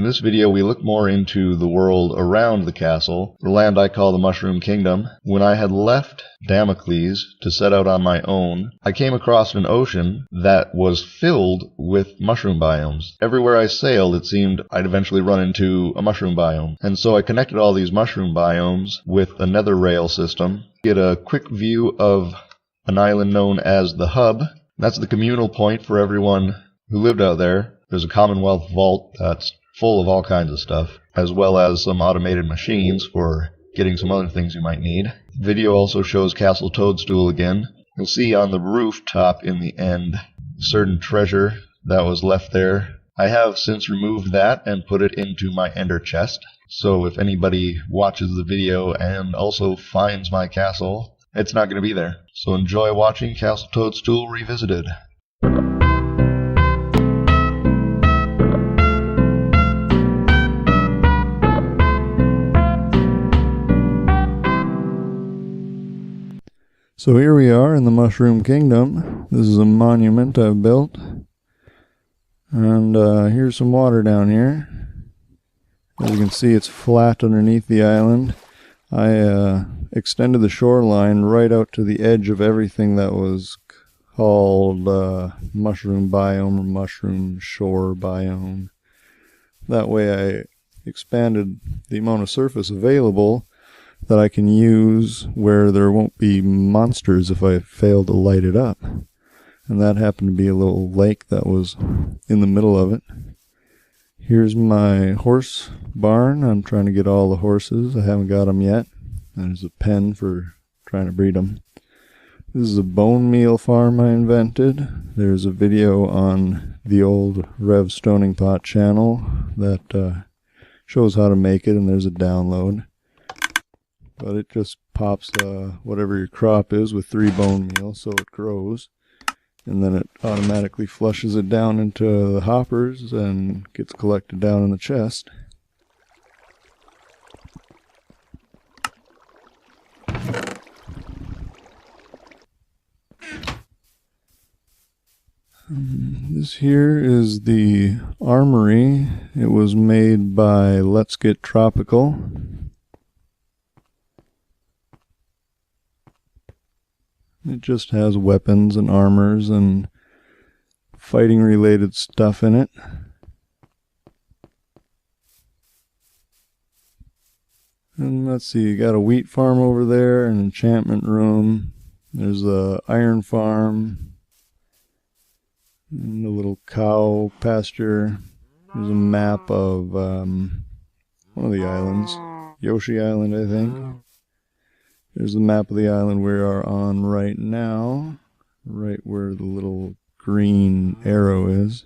In this video we look more into the world around the castle, the land I call the Mushroom Kingdom. When I had left Damocles to set out on my own, I came across an ocean that was filled with mushroom biomes. Everywhere I sailed it seemed I'd eventually run into a mushroom biome, and so I connected all these mushroom biomes with a nether rail system. Get a quick view of an island known as the Hub. That's the communal point for everyone who lived out there. There's a Commonwealth vault that's full of all kinds of stuff, as well as some automated machines for getting some other things you might need. The video also shows Castle Toadstool again. You'll see on the rooftop in the end certain treasure that was left there. I have since removed that and put it into my ender chest, so if anybody watches the video and also finds my castle, it's not going to be there. So enjoy watching Castle Toadstool Revisited. So here we are in the Mushroom Kingdom. This is a monument I've built. And here's some water down here. As you can see, it's flat underneath the island. I extended the shoreline right out to the edge of everything that was called mushroom biome or mushroom shore biome. That way I expanded the amount of surface available that I can use where there won't be monsters if I fail to light it up. And that happened to be a little lake that was in the middle of it. Here's my horse barn. I'm trying to get all the horses. I haven't got them yet. There's a pen for trying to breed them. This is a bone meal farm I invented. There's a video on the old Rev Stoning Pot channel that shows how to make it, and there's a download. But it just pops whatever your crop is with 3 bone meal so it grows. And then it automatically flushes it down into the hoppers and gets collected down in the chest. This here is the armory. It was made by Let's Get Tropical. It just has weapons and armors and fighting related stuff in it. And let's see, you got a wheat farm over there, an enchantment room. There's a iron farm. And a little cow pasture. There's a map of one of the islands. Yoshi Island, I think. There's the map of the island we are on right now, right where the little green arrow is.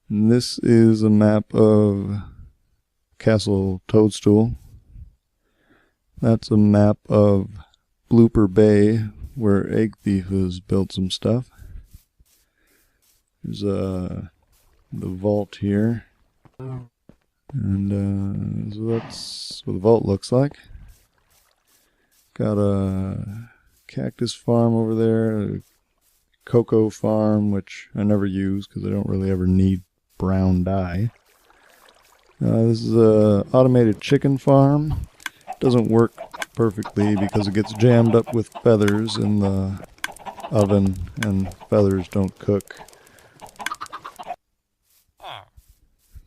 And this is a map of Castle Toadstool. That's a map of Blooper Bay, where Egg Thief has built some stuff. There's the vault here. And so that's what the vault looks like. Got a cactus farm over there, a cocoa farm, which I never use because I don't really ever need brown dye. This is a automated chicken farm. It doesn't work perfectly because it gets jammed up with feathers in the oven, and feathers don't cook.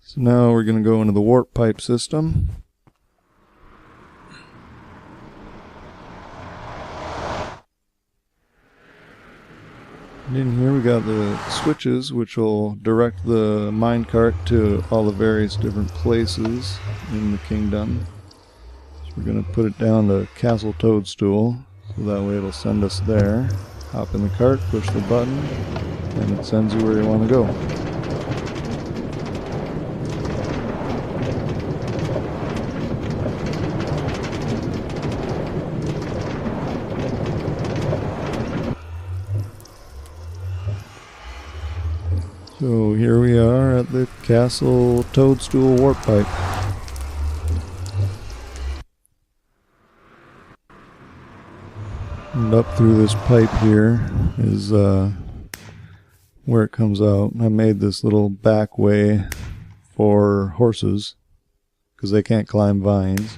So now we're going to go into the warp pipe system. And in here we got the switches which will direct the minecart to all the various different places in the kingdom. So we're going to put it down to Castle Toadstool, so that way it'll send us there. Hop in the cart, push the button, and it sends you where you want to go. So here we are at the Castle Toadstool warp pipe. And up through this pipe here is the where it comes out. I made this little back way for horses because they can't climb vines.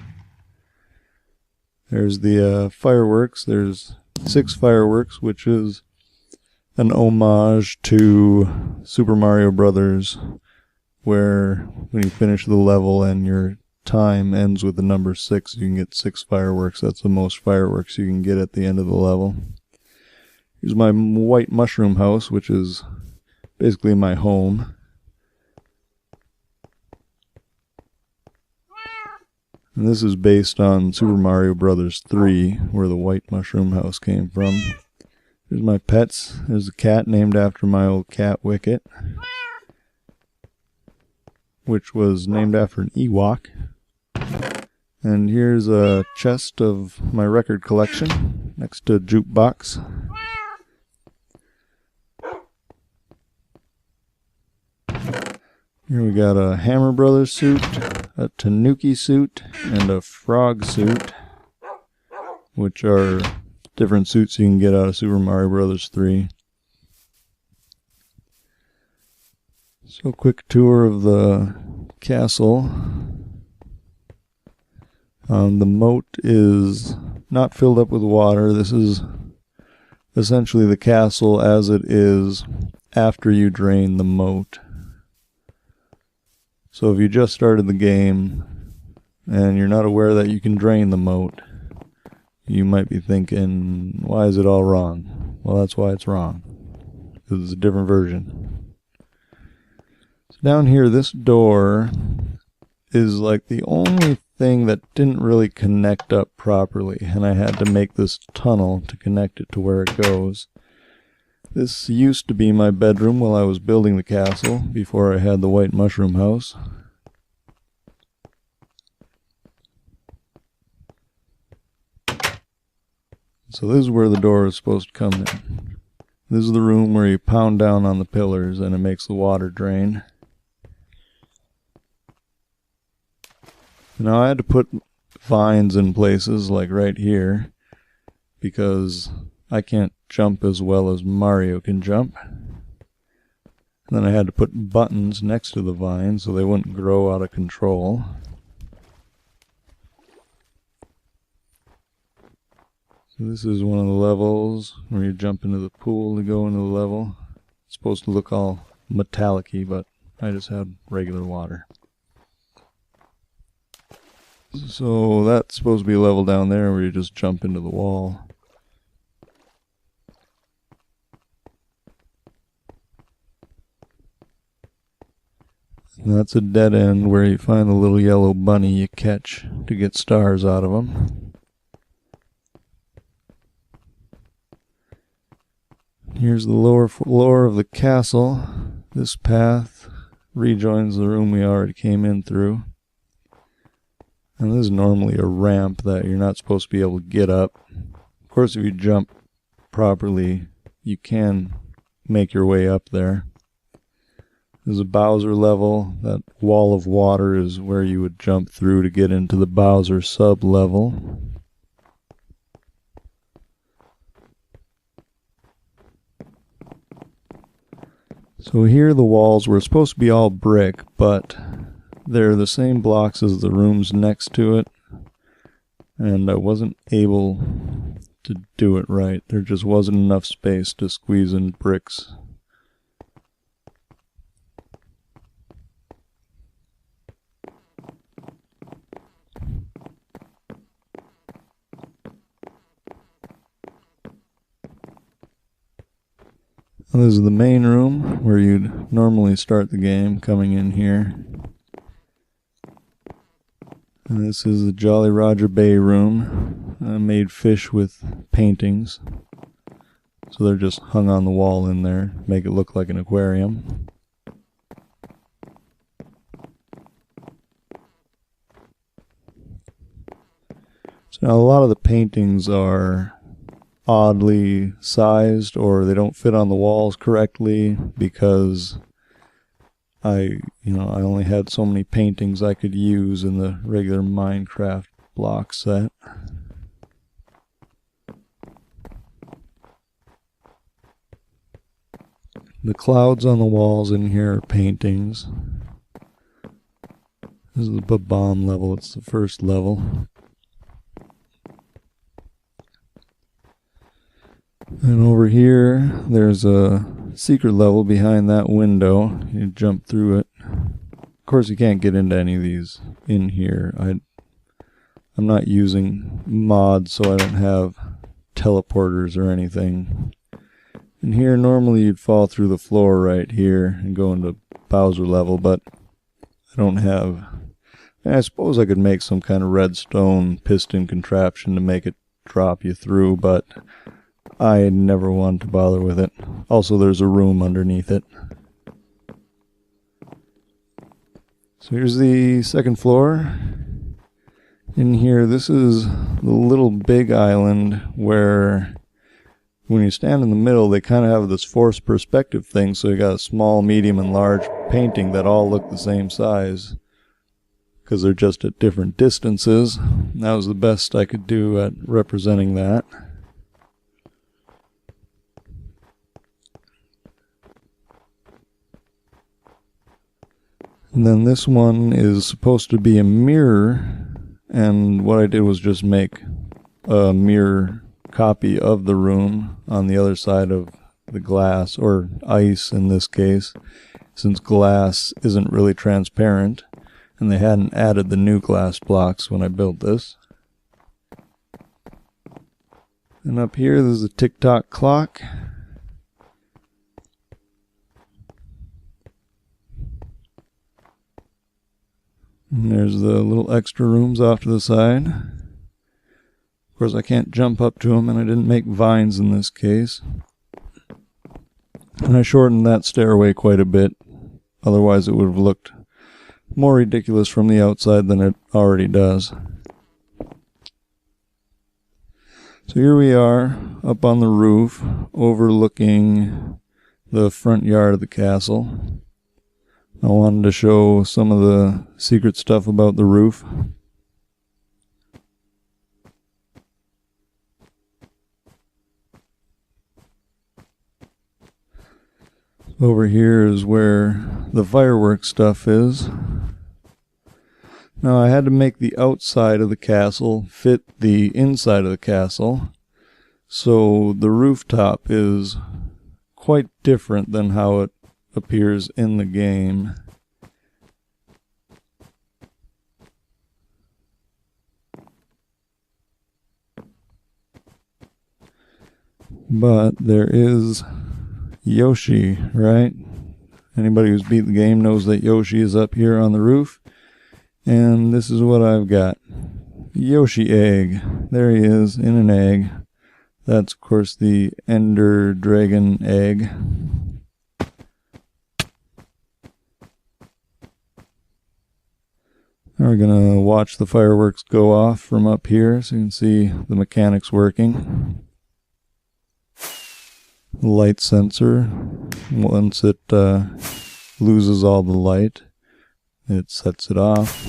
There's the fireworks. There's 6 fireworks, which is an homage to Super Mario Brothers, where when you finish the level and your time ends with the number 6, you can get 6 fireworks. That's the most fireworks you can get at the end of the level. Here's my white mushroom house, which is basically my home. And this is based on Super Mario Brothers 3, where the white mushroom house came from. Here's my pets. There's a cat named after my old cat Wicket, which was named after an Ewok. And here's a chest of my record collection next to a jukebox. Here we got a Hammer Brothers suit, a Tanuki suit, and a Frog suit, which are different suits you can get out of Super Mario Brothers 3. So, quick tour of the castle. The moat is not filled up with water. This is essentially the castle as it is after you drain the moat. So if you just started the game and you're not aware that you can drain the moat, you might be thinking, why is it all wrong? Well, that's why it's wrong, because it's a different version. So down here, this door is like the only thing that didn't really connect up properly, and I had to make this tunnel to connect it to where it goes. This used to be my bedroom while I was building the castle, before I had the white mushroom house. So this is where the door is supposed to come in. This is the room where you pound down on the pillars and it makes the water drain. Now I had to put vines in places like right here because I can't jump as well as Mario can jump. And then I had to put buttons next to the vines so they wouldn't grow out of control. So this is one of the levels where you jump into the pool to go into the level. It's supposed to look all metallic-y, but I just had regular water. So that's supposed to be a level down there where you just jump into the wall. And that's a dead end where you find the little yellow bunny you catch to get stars out of them. Here's the lower floor of the castle. This path rejoins the room we already came in through. And this is normally a ramp that you're not supposed to be able to get up. Of course, if you jump properly, you can make your way up there. There's a Bowser level. That wall of water is where you would jump through to get into the Bowser sub-level. So here the walls were supposed to be all brick, but they're the same blocks as the rooms next to it, and I wasn't able to do it right. There just wasn't enough space to squeeze in bricks. This is the main room where you'd normally start the game, coming in here. And this is the Jolly Roger Bay room. I made fish with paintings. So they're just hung on the wall in there, make it look like an aquarium. So now a lot of the paintings are oddly sized, or they don't fit on the walls correctly because I only had so many paintings I could use in the regular Minecraft block set. The clouds on the walls in here are paintings. This is the bomb level, it's the first level. And over here, there's a secret level behind that window. You jump through it. Of course, you can't get into any of these in here. I'm not using mods, so I don't have teleporters or anything. And here, normally you'd fall through the floor right here and go into Bowser level, but I don't have... I suppose I could make some kind of redstone piston contraption to make it drop you through, but I never wanted to bother with it. Also, there's a room underneath it. So here's the second floor. In here, this is the little big island where when you stand in the middle, they kind of have this forced perspective thing, so you got a small, medium, and large painting that all look the same size because they're just at different distances. That was the best I could do at representing that. And then this one is supposed to be a mirror, and what I did was just make a mirror copy of the room on the other side of the glass, or ice in this case, since glass isn't really transparent, and they hadn't added the new glass blocks when I built this. And up here there's a tick-tock clock. And there's the little extra rooms off to the side. Of course, I can't jump up to them, and I didn't make vines in this case. And I shortened that stairway quite a bit. Otherwise, it would have looked more ridiculous from the outside than it already does. So here we are, up on the roof, overlooking the front yard of the castle. I wanted to show some of the secret stuff about the roof. Over here is where the fireworks stuff is. Now I had to make the outside of the castle fit the inside of the castle, so the rooftop is quite different than how it appears in the game. But there is Yoshi, right? Anybody who's beat the game knows that Yoshi is up here on the roof. And this is what I've got. Yoshi egg. There he is in an egg. That's of course the Ender Dragon egg. We're going to watch the fireworks go off from up here so you can see the mechanics working. The light sensor, once it loses all the light, it sets it off.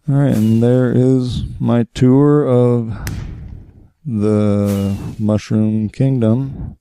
Alright, and there is my tour of the Mushroom Kingdom.